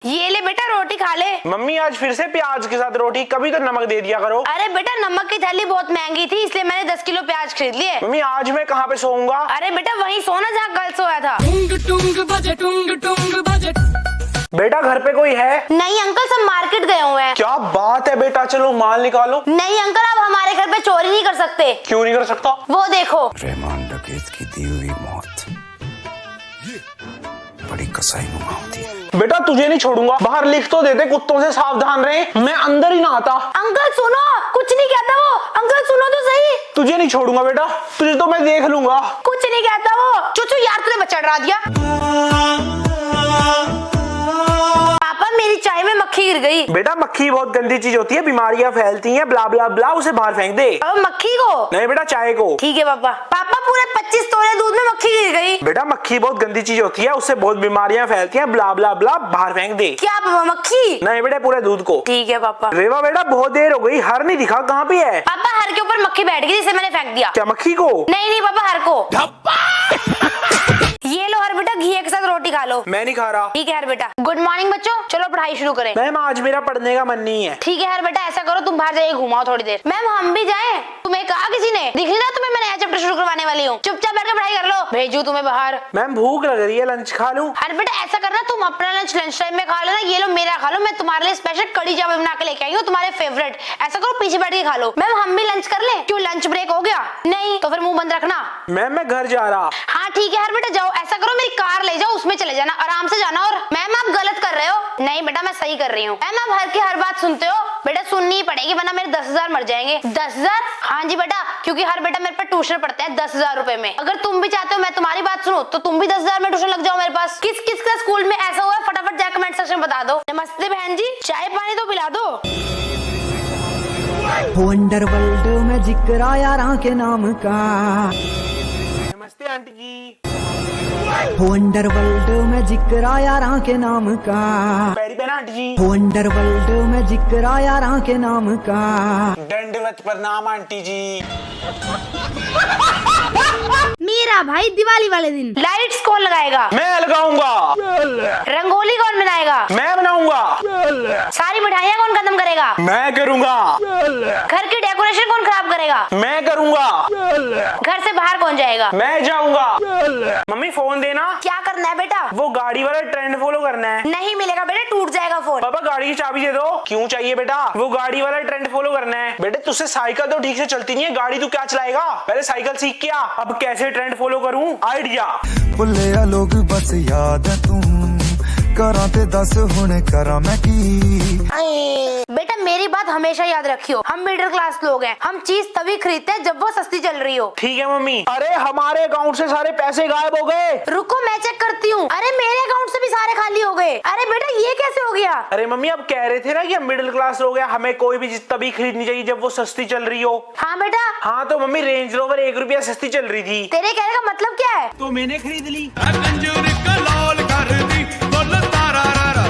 ये ले बेटा रोटी खा ले। मम्मी आज फिर से प्याज के साथ रोटी, कभी तो नमक दे दिया करो। अरे बेटा नमक की थैली बहुत महंगी थी इसलिए मैंने 10 किलो प्याज खरीद लिए। मम्मी आज मैं कहाँ पे सोऊंगा? अरे बेटा वहीं सोना जहाँ कल सोया था। बेटा घर पे कोई है? नहीं अंकल सब मार्केट गए हुए हैं। क्या बात है बेटा, चलो माल निकालो। नहीं अंकल आप हमारे घर पे चोरी नहीं कर सकते। क्यों नहीं कर सकता? वो देखो। रहमान डकैत की दी हुई मौत बड़ी कसाई नुमा होती है। बेटा तुझे नहीं छोड़ूंगा, बाहर लिख तो देते कुत्तों से सावधान रहे, मैं अंदर ही ना आता। अंकल सुनो, कुछ नहीं कहता वो। अंकल सुनो तो सही। तुझे नहीं छोड़ूंगा बेटा, तुझे तो मैं देख लूंगा। कुछ नहीं कहता वो। चुचू यार तूने बच्चा डरा दिया। पापा मेरी चाय में मक्खी गिर गई। बेटा मक्खी बहुत गंदी चीज होती है, बीमारियां फैलती हैं, ब्ला ब्ला ब्ला, उसे बाहर फेंक दे। अब मक्खी को? नहीं बेटा चाय को। ठीक है पापा। पापा पूरे 25 तोले दूध में मक्खी गिर गई। बेटा मक्खी बहुत गंदी चीज होती है, उससे बहुत बीमारियां फैलती हैं, ब्ला ब्ला ब्ला, बाहर फेंक दे। क्या पापा मक्खी? नहीं बेटा पूरे दूध को। ठीक है पापा। रेवा बेटा बहुत देर हो गई, हर नहीं दिखा, कहाँ पे है? पापा हर के ऊपर मक्खी बैठ गई जिसे मैंने फेंक दिया। क्या मक्खी को? नहीं नहीं पापा हर को। ये लो हर बेटा घी के साथ रोटी खा लो। मैं नहीं खा रहा। ठीक है हर बेटा। गुड मॉर्निंग बच्चों, चलो पढ़ाई शुरू करें। मैम आज मेरा पढ़ने का मन नहीं है। ठीक है हर बेटा ऐसा करो तुम बाहर जाइए घुमाओ थोड़ी देर। मैम हम भी जाएं? तुम्हें कहा किसी ने? दिख नहीं रहा तुम्हें मैं नया चैप्टर शुरू करवाने वाली हूँ। चुपचाप बैठ के पढ़ाई कर लो, भेजू तुम्हें बाहर। मैम भूख लग रही है, लंच खा लूं? हर बेटा ऐसा करना तुम अपना लंच टाइम में खा लेना, ये लो मेरा खा लो, मैं तुम्हारे लिए स्पेशल कड़ी चावल बना के लेके आई हूँ, तुम्हारे फेवरेट। ऐसा करो पीछे बैठ के खा लो। मैम हम भी लंच कर ले? क्यों लंच ब्रेक हो गया? नहीं तो फिर मुंह बंद रखना। मैम मैं घर जा रहा। हाँ ठीक है हर बेटा जाओ। ऐसा करो मेरी कार ले जाओ, उसमें चले जाना, आराम से जाना। और मैम आप गलत कर रहे हो। नहीं बेटा मैं सही कर रही हूँ। मैम आप हर की हर बात सुनते हो। बेटा सुननी ही पड़ेगी वरना मेरे 10,000 मर जाएंगे। 10,000? हाँ जी बेटा, क्योंकि हर बेटा मेरे पर ट्यूशन पढ़ते हैं 10,000 रुपए में। अगर तुम भी चाहते हो मैं तुम्हारी बात सुनूं तो तुम भी 10,000 में ट्यूशन लग जाओ मेरे पास। किस किस का स्कूल में ऐसा हुआ है फटाफट जाकर कमेंट सेक्शन में बता दो। नमस्ते बहन जी, चाय पानी तो पिला दो। वंडर वर्ल्ड में जिक्र आया राह के नाम का। नमस्ते आंटी जी। वंडर वर्ल्ड में जिक्र आया राह के नाम का। पैरी पहना आंटी जी। वंडर वर्ल्ड में जिक्र आया राह के नाम का। दंडवत प्रणाम आंटी जी। मेरा भाई दिवाली वाले दिन लाइट्स कौन लगाएगा? मैं लगाऊंगा। रंगोली कौन बनाएगा? मैं बनाऊंगा। सारी मिठाइयाँ कौन खत्म करेगा? मैं करूंगा। घर की डेकोरेशन कौन खराब करेगा? मैं करूंगा। घर से बाहर कौन जाएगा? मैं जाऊंगा। मम्मी फोन देना। क्या करना है बेटा? वो गाड़ी वाला ट्रेंड फॉलो करना है। नहीं मिलेगा बेटा, टूट जाएगा फोन। पापा गाड़ी की चाबी दे दो। क्यों चाहिए बेटा? वो गाड़ी वाला ट्रेंड फॉलो करना है। बेटे तुझसे साइकिल तो ठीक से चलती नहीं है, गाड़ी तू क्या चलाएगा? पहले साइकिल सीख के आ, अब कैसे ट्रेंड फॉलो करूं? आइडिया। भुल्ले लोग बस याद है तू करा ते दस हुने करा मैं की। बेटा मेरी बात हमेशा याद रखियो, हम मिडिल क्लास लोग हैं, हम चीज तभी खरीदते हैं जब वो सस्ती चल रही हो। ठीक है मम्मी। अरे हमारे अकाउंट से सारे पैसे गायब हो गए। रुको मैं चेक करती हूँ। अरे मेरे अकाउंट से भी सारे खाली हो गए। अरे बेटा ये कैसे हो गया? अरे मम्मी आप कह रहे थे ना कि हम मिडिल क्लास लोग हैं, हमें कोई भी चीज तभी खरीदनी चाहिए जब वो सस्ती चल रही हो। हाँ बेटा। हाँ तो मम्मी रेंज रोवर 1 रुपया सस्ती चल रही थी। तेरे कहने का मतलब क्या है? तो मैंने खरीद ली।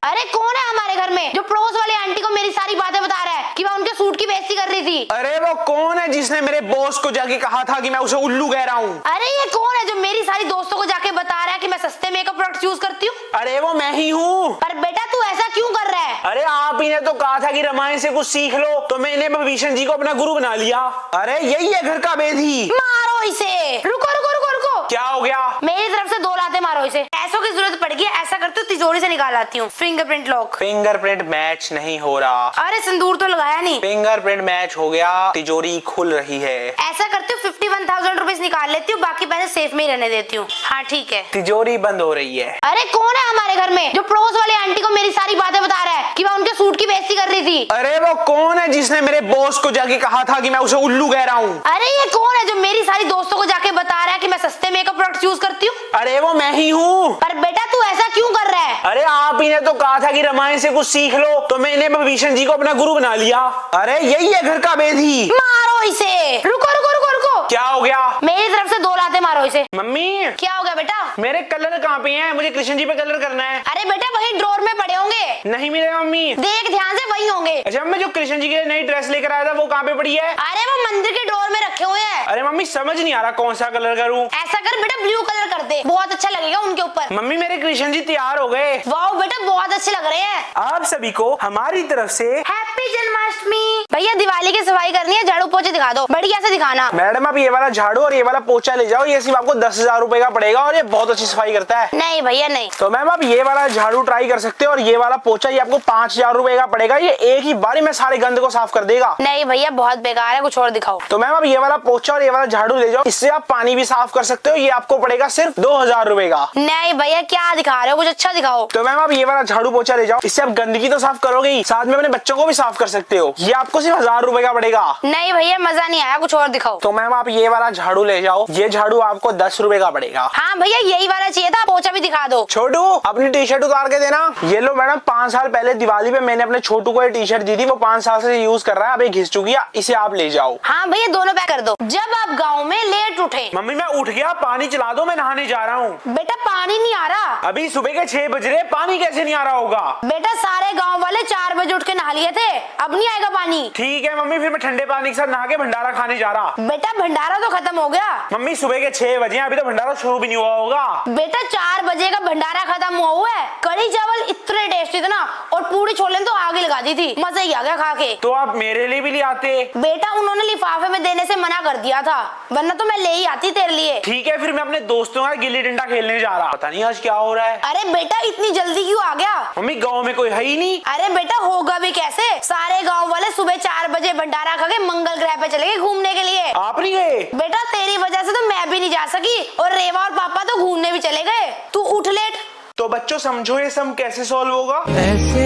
अरे कौन है हमारे घर में जो पड़ोस वाली आंटी को मेरी सारी बातें बता रहा है कि मैं उनके सूट की बेइज्जती कर रही थी? अरे वो कौन है जिसने मेरे बॉस को जाके कहा था कि मैं उसे उल्लू कह रहा हूँ? अरे ये कौन है जो मेरी सारी दोस्तों को जाके बता रहा है कि मैं सस्ते मेकअप प्रोडक्ट्स यूज करती हूँ? अरे वो मैं ही हूँ। पर बेटा तू ऐसा क्यों कर रहा है? अरे आप ही ने तो कहा था कि रामायण से कुछ सीख लो, तो मैंने भीषण जी को अपना गुरु बना लिया। अरे यही है घर का बेधी। मारो इसे। रुको रुको रुको रुको। क्या हो गया? मेरी तरफ से 2 लाते मारो इसे। पैसों की जरूरत पड़ेगी, ऐसा करती हूँ तिजोरी से निकाल आती हूँ। Fingerprint lock. फिंगरप्रिंट मैच नहीं हो रहा। अरे सिंदूर तो लगाया नहीं। फिंगरप्रिंट मैच हो गया, तिजोरी खुल रही है। ऐसा करती हूँ 51,000 रुपीज निकाल लेती हूँ, बाकी पैसे सेफ में ही रहने देती हूँ। हाँ ठीक है। तिजोरी बंद हो रही है। अरे कौन है हमारे घर में जो पड़ोस वाली आंटी को मेरी सारी बातें बता रहा है कि मैं उनके सूट की बेइज्जती कर रही थी? अरे वो कौन है जिसने मेरे बॉस को जाके कहा था कि मैं उसे उल्लू कह रहा हूँ? अरे ये कौन है जो मेरी सारी दोस्तों को जाके बता रहा है कि मैं सस्ते मेकअप प्रोडक्ट्स यूज करती हूँ? अरे वो मैं ही हूँ। पर बेटा तू ऐसा क्यों कर रहा है? अरे आप ही ने तो कहा था कि रामायण से कुछ सीख लो, तो मैंने भीषण जी को अपना गुरु बना लिया। अरे यही है घर का बेधी। मारो इसे। रुको रुको रुको रुको। क्या हो गया? मेरी तरफ से 2 लाते मारो इसे। मम्मी क्या हो गया बेटा? मेरे कलर कहाँ पे हैं? मुझे कृष्ण जी पे कलर करना है। अरे बेटा वही ड्रॉर में पड़े होंगे। नहीं मिलेगा मम्मी। देख ध्यान से वही होंगे। अच्छा मैं जो कृष्ण जी के लिए नई ड्रेस लेकर आया था वो कहाँ पे पड़ी है? अरे वो मंदिर के ड्रॉर में रखे हुए हैं। अरे मम्मी समझ नहीं आ रहा कौन सा कलर करूं। ऐसा कर बेटा, ब्लू कलर कर दे, बहुत अच्छा लगेगा उनके ऊपर। मम्मी मेरे कृष्ण जी तैयार हो गए। वाह बेटा, बहुत अच्छे लग रहे हैं। आप सभी को हमारी तरफ से हैप्पी जन्माष्टमी। भैया दिवाली की सफाई करनी है, झाड़ू पोछे दिखा दो, बढ़िया से दिखाना। मैडम आप ये वाला झाड़ू और ये वाला पोछा ले जाओ, ये सिर्फ आपको 10,000 रुपए का पड़ेगा और ये बहुत अच्छी सफाई करता है। नहीं भैया नहीं। तो मैम आप ये वाला झाड़ू ट्राई कर सकते हो और ये वाला पोछा ये आपको 5,000 रुपए का पड़ेगा। ये एक ही बारी में सारे गंद को साफ कर देगा। नहीं भैया बहुत बेकार है, कुछ और दिखाओ। तो मैम आप ये वाला पोछा और ये वाला झाड़ू ले जाओ, इससे आप पानी भी साफ कर सकते हो। ये आपको पड़ेगा सिर्फ 2,000 रुपए का। नहीं भैया क्या दिखा रहे हो, कुछ अच्छा दिखाओ। तो मैम आप ये वाला झाड़ू पोछा ले जाओ, इससे आप गंदगी तो साफ करोगे ही, साथ में अपने बच्चों को भी साफ कर सकते हो। ये आपको सिर्फ 1,000 रुपए का पड़ेगा। नहीं भैया मजा नहीं आया, कुछ और दिखाओ। तो मैम आप ये वाला झाड़ू ले जाओ, ये झाड़ू आपको 10 रुपए का पड़ेगा। हाँ भैया यही वाला चाहिए था, पोछा भी दिखा दो। छोटू अपनी टी शर्ट उतार के देना। ये लो मैडम, 5 साल पहले दिवाली पे मैंने अपने छोटू को ये टी शर्ट दी थी, वो 5 साल से यूज कर रहा है, अभी घिस चुकी है, इसे आप ले जाओ। हाँ भैया दोनों पैक कर दो। जब आप गाँव में लेट उठे। मम्मी मैं उठ गया, पानी चला दो, मैं नहाने जा रहा हूँ। बेटा पानी नहीं आ रहा। अभी सुबह के 6 बज रहे, पानी कैसे नहीं आ रहा होगा? बेटा सारे गांव वाले 4 बजे उठ के नहा लिए थे, अब नहीं आएगा पानी। ठीक है मम्मी, फिर मैं ठंडे पानी के साथ नहा के भंडारा खाने जा रहा। बेटा भंडारा तो खत्म हो गया। मम्मी सुबह के 6 बजे, अभी तो भंडारा शुरू भी नहीं हुआ होगा। बेटा 4 बजे का भंडारा खत्म हुआ है। कढ़ी चावल इतने टेस्टी थे ना, और पूरी छोले तो आगे लगा दी थी, मजा ही आ गया खा के। तो आप मेरे लिए भी ले आते। बेटा उन्होंने लिफाफे में देने से मना कर दिया था, वरना तो मैं ले ही आती तेरे लिए। ठीक है, फिर मैं अपने दोस्तों का गिल्ली डंडा खेलने जा रहा। पता नहीं आज क्या हो रहा है। अरे बेटा इतनी जल्दी क्यों आ गया? मम्मी गाँव में कोई है ही नहीं। अरे बेटा होगा भी कैसे, सारे गांव वाले सुबह 4 बजे भंडारा खा के मंगल ग्रह पे चले गए घूमने के लिए। आप नहीं गए? बेटा तेरी वजह से तो मैं भी नहीं जा सकी, और रेवा और पापा तो घूमने भी चले गए। तू उठ लेट। तो बच्चों समझो ये सम कैसे सॉल्व होगा। ऐसे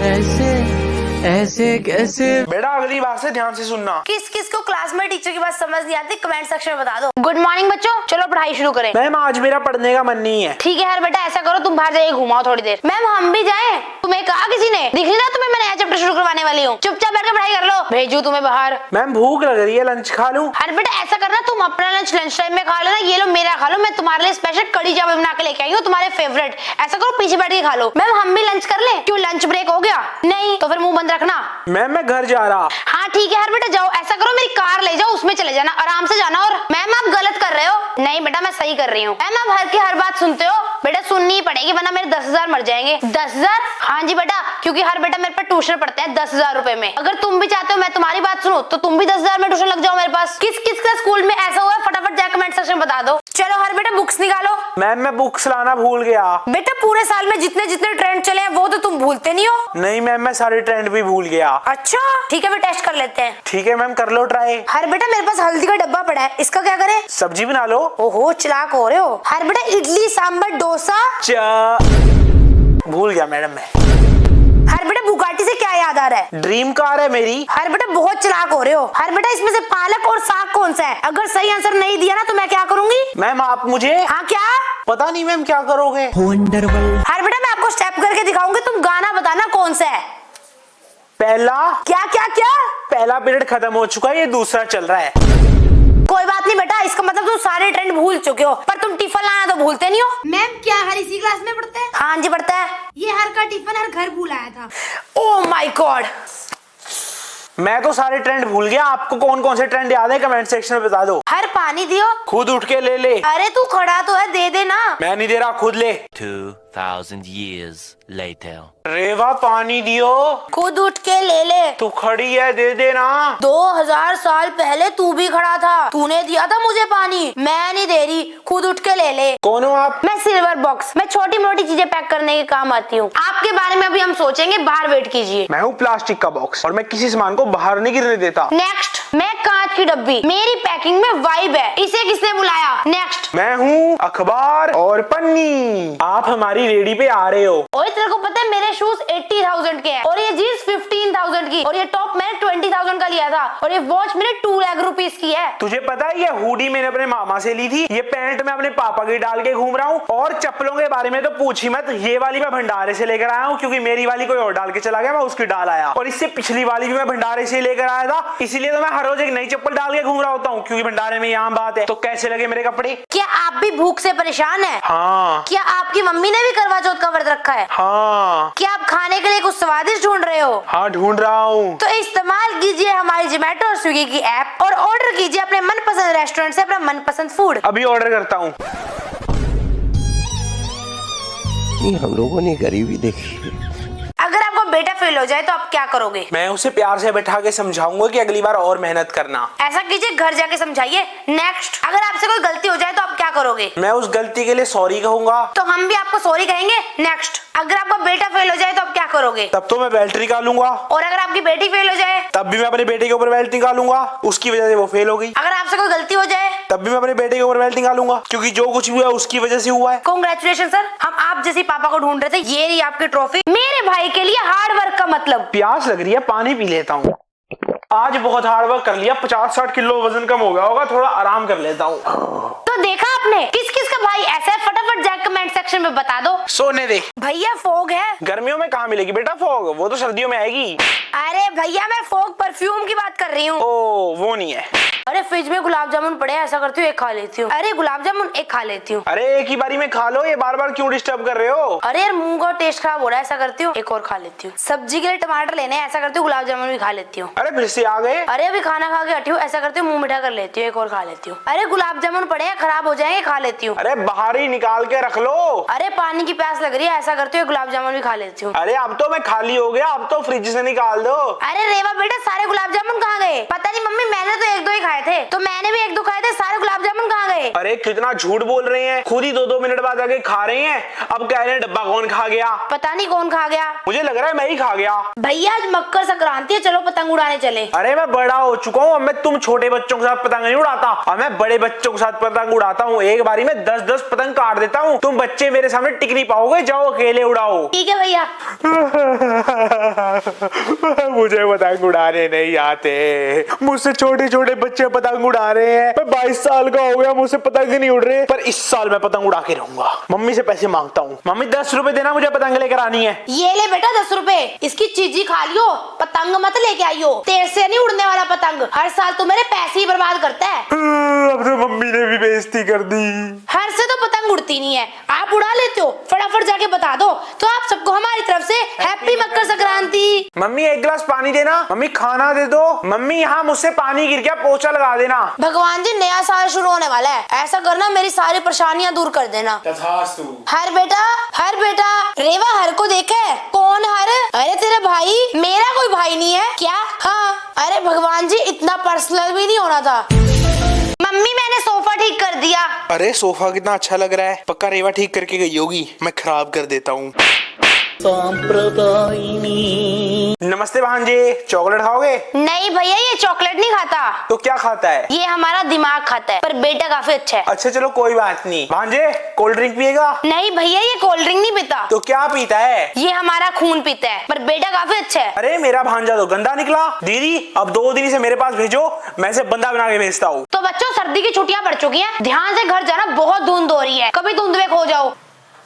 ऐसे ऐसे कैसे। बेटा अगली बार से ध्यान से सुनना। किस किस को क्लास में टीचर की बात समझ नहीं आती, कमेंट सेक्शन में बता दो। गुड मॉर्निंग बच्चों, चलो पढ़ाई शुरू करें। मैम आज मेरा पढ़ने का मन नहीं है। ठीक है यार बेटा, ऐसा करो तुम बाहर जाइए घुमाओ थोड़ी देर। मैम हम भी जाएं? तुम्हें कहा किसी ने? दिख नहीं रहा तुम्हें मैं नया चैप्टर शुरू करवाने वाली हूँ, चुपचाप बैठ के पढ़ाई कर लो। भेजू तुम्हें बाहर? मैम भूख लग रही है, लंच खा लूं? अरे बेटा ऐसा करना, तुम अपना लंच टाइम में खा लेना, ये लो मेरा खा लो, मैं तुम्हारे लिए स्पेशल कढ़ी चावल बना के लेके आई हूँ, तुम्हारे फेवरेट। ऐसा करो पीछे बैठ के खा लो। मैम हम भी लंच कर ले? क्यों लंच ब्रेक हो गया? नहीं तो फिर मुंह बंद रखना। मैम मैं घर जा रहा। हाँ ठीक है यार बेटा जाओ, ऐसा करो मेरी कार ले जाओ, उसमें चले जाना, आराम से जाना। और मैम आप गलत कर रहे हो। नहीं बेटा मैं सही कर रही हूँ। मैम आप हर की हर बात सुनते हो, बेटा सुननी ही पड़ेगी वरना मेरे 10,000 मर जाएंगे। 10,000? हाँ जी बेटा, क्योंकि हर बेटा मेरे पर ट्यूशन पढ़ते हैं 10,000 रुपए में। अगर तुम भी चाहते हो मैं तुम्हारी बात सुनूं, तो तुम भी 10,000 में ट्यूशन लग जाओ मेरे पास। किस किस का स्कूल में ऐसा हुआ है, फटाफट जाकर कमेंट सेक्शन में बता दो। चलो हर बेटा बुक्स निकालो। मैम मैं बुक्स लाना भूल गया। बेटा पूरे साल में जितने जितने ट्रेंड चले हैं वो तो तुम भूलते नहीं हो। नहीं मैम मैं सारे ट्रेंड भी भूल गया। अच्छा ठीक है, फिर टेस्ट कर लेते हैं। ठीक है मैम कर लो ट्राई। हर बेटा मेरे पास हल्दी का डब्बा पड़ा है, इसका क्या करें? सब्जी बना लो। ओहो चालाक हो रहे हो। हर बेटा इडली सांभर डोसा। भूल गया मैडम मैं। हर बेटा बुगाटी से क्या याद आ रहा है? ड्रीम कार है मेरी। हर बेटा बहुत चालाक हो रहे हो। हर बेटा इसमें से पालक और साग कौन सा है? अगर सही आंसर नहीं दिया ना तो मैं क्या करूंगी? मैम आप मुझे। हाँ क्या? पता नहीं मैम क्या करोगे। वंडरवर्ल्ड। हर बेटा मैं आपको स्टेप करके दिखाऊंगी, तुम गाना बताना कौन सा है। पहला। क्या क्या क्या? पहला पीरियड खत्म हो चुका है, ये दूसरा चल रहा है। कोई बात नहीं बेटा, इसका मतलब तुम सारे ट्रेंड भूल चुके हो, पर तुम टिफिन लाना तो भूलते नहीं हो। मैम क्या हर इसी क्लास में पढ़ते हैं? हाँ जी पढ़ता है। ये हर का टिफिन हर घर भूल आया था। Oh my God. मैं तो सारे ट्रेंड भूल गया। आपको कौन कौन से ट्रेंड याद है कमेंट सेक्शन में बता दो। हर पानी दियो। खुद उठ के ले ले। अरे तू खड़ा तो है, दे देना। मैं नहीं दे रहा, खुद ले। 2,000 years later. रेवा पानी दियो। खुद उठ के ले ले। तू खड़ी है, दे देना। 2000 साल पहले तू भी खड़ा था, तूने दिया था मुझे पानी, मैं नहीं दे रही, खुद उठ के ले ले। कौन हो आप? मैं सिल्वर बॉक्स, मैं छोटी मोटी चीजें पैक करने के काम आती हूँ। आपके बारे में अभी हम सोचेंगे, बाहर वेट कीजिए। मैं हूँ प्लास्टिक का बॉक्स और मैं किसी सामान को बाहर नहीं गिरने देता। नेक्स्ट, मैं कांच की डब्बी, मेरी पैकिंग में वाइब है, इसे किसने बुलाया? नेक्स्ट, मैं हूँ अखबार और पन्नी। आप हमारी रेडी पे आ रहे हो। ओए तेरे को पता है मेरे शूज 80,000 के हैं, और ये जीन्स 15,000 की, और ये टॉप मैंने 20,000 का लिया था, और ये वॉच मैंने 2 लाख रुपीस की है। तुझे पता है ये हुडी मैंने अपने मामा से ली थी, ये पैंट मैं अपने पापा की डाल के घूम रहा हूँ, और चप्पलों के बारे में तो पूछ ही मत, ये वाली मैं भंडारे से लेकर आया हूँ, क्योंकि मेरी वाली कोई और डाल के चला गया, मैं उसकी डाल आया। और इससे पिछली वाली भी मैं भंडारे से लेकर आया था, इसीलिए तो मैं हर रोज एक नई चप्पल डाल के घूम रहा होता हूँ, क्योंकि भंडारे में यहाँ बात है। तो कैसे लगे मेरे कपड़े? क्या आप भी भूख से परेशान है? हाँ। क्या आपकी मम्मी ने भी करवा चौथ का व्रत रखा है? हाँ। क्या आप खाने के लिए कुछ स्वादिष्ट ढूंढ रहे हो? हाँ ढूंढ रहा हूँ। तो इस्तेमाल कीजिए हमारी जोमेटो और स्विगी की ऐप और ऑर्डर कीजिए अपने मनपसंद रेस्टोरेंट से अपना मनपसंद फूड। अभी ऑर्डर करता हूँ। हम लोगों ने गरीबी देखी। अगर आपको बेटा फेल हो जाए तो आप क्या करोगे? मैं उसे प्यार से बैठा के समझाऊंगा कि अगली बार और मेहनत करना। ऐसा कीजिए, घर जाके समझाइए। नेक्स्ट, अगर आपसे कोई गलती हो जाए तो आप क्या करोगे? मैं उस गलती के लिए सॉरी कहूंगा। तो हम भी आपको सॉरी कहेंगे। नेक्स्ट, अगर आपका बेटा फेल हो जाए तो आप क्या करोगे? तब तो मैं बेल्ट निकालूंगा। और अगर आपकी बेटी फेल हो जाए? तब भी मैं अपने बेटे के ऊपर बेल्ट निकालूंगा, उसकी वजह से वो फेल हो गई। अगर आपसे कोई गलती हो जाए? तब भी मैं अपने बेटे के ऊपर बेल्ट निकालूंगा, क्योंकि जो कुछ भी हुआ उसकी वजह से हुआ है। कांग्रेचुलेशन सर, हम आप जैसी पापा को ढूंढ रहे थे। ये रही आपकी ट्रॉफी। मेरे भाई के लिए हार्ड वर्क का मतलब। प्यास लग रही है, पानी पी लेता हूँ। आज बहुत हार्ड वर्क कर लिया, 50-60 किलो वजन कम हो गया होगा, थोड़ा आराम कर लेता हूँ। तो देखा आपने किस किस का भाई ऐसा है? फटाफट जाकर कमेंट सेक्शन में बता दो। सोने दे भैया फॉग है। गर्मियों में कहाँ मिलेगी बेटा फॉग, वो तो सर्दियों में आएगी। अरे भैया मैं फॉग परफ्यूम की बात कर रही हूँ। ओ वो नहीं है। अरे फ्रिज में गुलाब जामुन पड़े हैं, ऐसा करती हूँ एक खा लेती हूँ। अरे गुलाब जामुन एक खा लेती हूँ। अरे एक ही बारी में खा लो, ये बार बार क्यों डिस्टर्ब कर रहे हो? अरे यार मुंह का टेस्ट खराब हो रहा है, ऐसा करती हूँ एक और खा लेती हूँ। सब्जी के लिए टमाटर लेने हैं, ऐसा करती हूँ गुलाब जामुन भी खा लेती हूँ। अरे फिर से आ गए। अरे अभी खाना खा के हटी हूँ, ऐसा करती हूँ मुंह मीठा कर लेती हूँ, एक और खा लेती हूँ। अरे गुलाब जामुन पड़े हैं, खराब हो जाएंगे, खा लेती हूँ। अरे बाहर ही निकाल के रख लो। अरे पानी की प्यास लग रही है, ऐसा करती हूँ गुलाब जामुन भी खा लेती हूँ। अरे अब तो मैं खाली हो गया, अब तो फ्रिज से निकाल दो। अरे रेवा बेटा सारे गुलाब जामुन कहाँ गए? पता नहीं मम्मी, मैंने तो एक दो ही खाए थे। तो मैंने भी एक दो खाए थे, सारे गुलाब जामुन कहाँ गए? अरे कितना झूठ बोल रहे हैं, खुद ही 2-2 मिनट बाद आके खा रहे हैं। अब कह रहे हैं डब्बा कौन खा गया? पता नहीं कौन खा गया। मुझे लग रहा है मैं ही खा गया। भैया आज मकर संक्रांति है, चलो पतंग उड़ाने चले। अरे मैं बड़ा हो चुका हूँ, अब मैं तुम छोटे बच्चों के साथ पतंग नहीं उड़ाता, अब मैं बड़े बच्चों के साथ पतंग उड़ाता हूँ। एक बारी में 10-10 पतंग काट देता हूँ। तुम बच्चे मेरे सामने टिक नहीं पाओगे, जाओ अकेले उड़ाओ। ठीक है भैया। मुझे पतंग उड़ाने नहीं आते, मुझसे छोटे छोटे बच्चे पतंग उड़ा रहे हैं। मैं 22 साल का हो गया, मुझसे पतंग नहीं उड़ रहे, पर इस साल मैं पतंग उड़ा के रहूंगा। मम्मी से पैसे मांगता हूँ। मम्मी 10 रुपए देना, मुझे पतंग लेकर आनी है। ये ले बेटा 10 रुपए, इसकी चीजी खा लियो, पतंग मत लेके आइयो। तेरे से नहीं उड़ने वाला पतंग, हर साल तू मेरे पैसे ही बर्बाद करता है। अब तो मम्मी ने भी बेइज्जती कर दी। हर से तो पतंग उड़ती नहीं है, आप उड़ा लेते हो। फटाफट जाके बता दो तो आप सबको हमारी तरफ से हैप्पी मकर संक्रांति। मम्मी एक गिलास पानी देना। मम्मी खाना दे दो। मम्मी यहाँ मुझसे पानी गिर गया, पोछा लगा देना। भगवान जी नया साल शुरू होने वाला है, ऐसा करना मेरी सारी परेशानियां दूर कर देना। तथास्तु। हर बेटा रेवा हर को देखे? कौन हर? अरे तेरा भाई। मेरा कोई भाई नहीं है क्या? हाँ। अरे भगवान जी इतना पर्सनल भी नहीं होना था। मम्मी मैंने सोफा ठीक कर दिया। अरे सोफा कितना अच्छा लग रहा है, पक्का रेवा ठीक करके गई होगी, मैं खराब कर देता हूँ। नमस्ते भांजे, चॉकलेट खाओगे? नहीं भैया ये चॉकलेट नहीं खाता। तो क्या खाता है? ये हमारा दिमाग खाता है, पर बेटा काफी अच्छा है। अच्छा चलो कोई बात नहीं। भांजे कोल्ड ड्रिंक पिएगा? नहीं भैया ये कोल्ड ड्रिंक नहीं पीता। तो क्या पीता है? ये हमारा खून पीता है, पर बेटा काफी अच्छा है। अरे मेरा भांजा तो गंदा निकला। दीदी अब 2 दिन से मेरे पास भेजो, मैं इसे बंदा बना के भेजता हूँ। तो बच्चों सर्दी की छुट्टियां पड़ चुकी हैं, ध्यान से घर जाना, बहुत धुंध हो रही है, कभी धुंध में खो जाओ।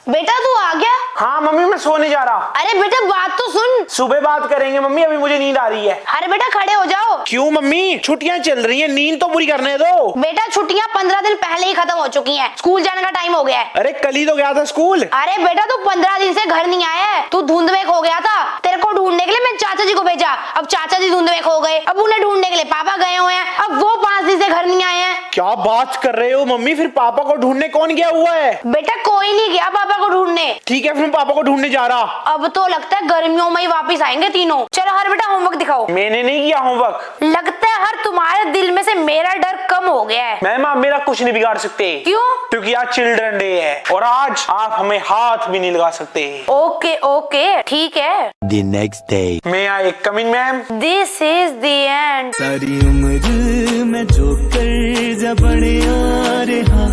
बेटा तू आ गया? हाँ मम्मी मैं सोने जा रहा। अरे बेटा बात तो सुन। सुबह बात करेंगे मम्मी, अभी मुझे नींद आ रही है। अरे बेटा खड़े हो जाओ। क्यों मम्मी? छुट्टियां चल रही हैं, नींद तो पूरी करने दो। बेटा छुट्टियां 15 दिन पहले ही खत्म हो चुकी हैं, स्कूल जाने का टाइम हो गया है। अरे कल ही तो गया था स्कूल। अरे बेटा तू 15 दिन से घर नहीं आया है, तू धुंध में खो गया था। तेरे को ढूंढने के लिए मैं चाचा जी को भेजा, अब चाचा जी धुंध में खो गए। अब उन्हें ढूंढने के लिए पापा गए हुए हैं, अब वो 5 दिन से घर नहीं आए हैं। क्या बात कर रहे हो मम्मी? फिर पापा को ढूंढने कौन गया हुआ है? बेटा कोई नहीं गया पापा को ढूंढने। ठीक है फिर पापा को ढूंढने जा रहा। अब तो लगता है गर्मियों में ही वापिस आएंगे तीनों। चलो हर बेटा होमवर्क दिखाओ। मैंने नहीं किया होमवर्क। लगता है हर तुम्हारे दिल में से मेरा डर कम हो गया है। मैम आप मेरा कुछ नहीं बिगाड़ सकते। क्यों? क्योंकि आज चिल्ड्रन डे है और आज आप हमें हाथ भी नहीं लगा सकते। ओके ठीक है। The next day. मैं I come in ma'am. This is the end. सारी उम्र मैं जो कर जा बड़े आ रहा